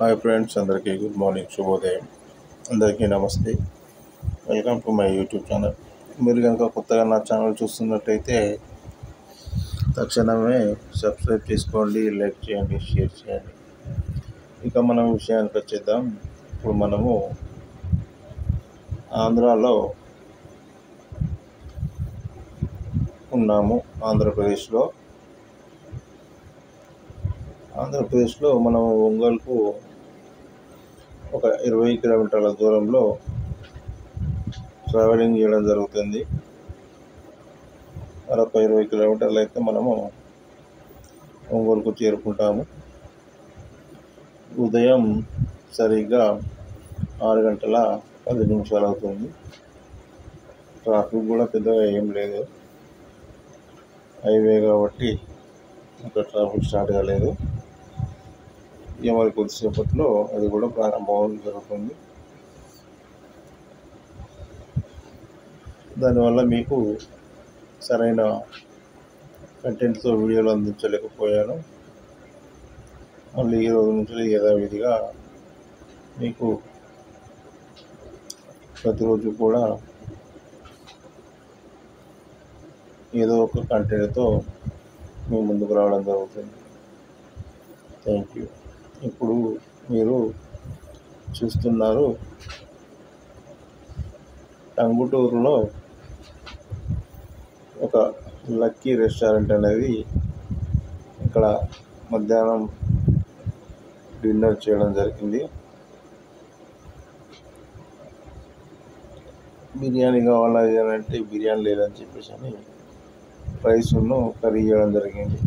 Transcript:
Hi friends, అందరికీ good morning, శుభోదయం. అందరికీ నమస్తే. Welcome to my YouTube channel. మీరు కనుక కొత్తగా నా ఛానల్ చూస్తున్నట్టయితే తక్షణమే సబ్స్క్రైబ్ చేసుకోండి, లైక్ చేయండి, షేర్ చేయండి. ఇక మనం విషయానికి వచ్చేద్దాం. ఇప్పుడు మనము ఆంధ్రాలో ఉన్నాము. ఆంధ్రప్రదేశ్లో మనం ఒంగోలుకు ఒక 20 కిలోమీటర్ల దూరంలో ట్రావెలింగ్ చేయడం జరుగుతుంది. మరొక 20 కిలోమీటర్లు అయితే మనము ఒంగోలుకు చేరుకుంటాము. ఉదయం సరిగ్గా 6:10 అవుతుంది. ట్రాఫిక్ కూడా పెద్దగా ఏం లేదు, హైవే కాబట్టి ఇంకా ట్రాఫిక్ స్టార్ట్ కాలేదు. ఇక మరి కొద్దిసేపట్లో అది కూడా ప్రారంభం జరుగుతుంది. దానివల్ల మీకు సరైన కంటెంట్తో వీడియోలు అందించలేకపోయాను. మళ్ళీ ఈ రోజు నుంచి యథావిధిగా మీకు ప్రతిరోజు కూడా ఏదో ఒక కంటెంట్తో మీ ముందుకు రావడం జరుగుతుంది. Thank you. ఇప్పుడు మీరు చూస్తున్నారు టంగుటూరులో ఒక లక్కీ రెస్టారెంట్ అనేది ఇక్కడ మధ్యాహ్నం డిన్నర్ చేయడం జరిగింది. బిర్యానీ కావాలా అంటే బిర్యానీ లేదని చెప్పేసి అని రైస్ను కర్రీ చేయడం జరిగింది.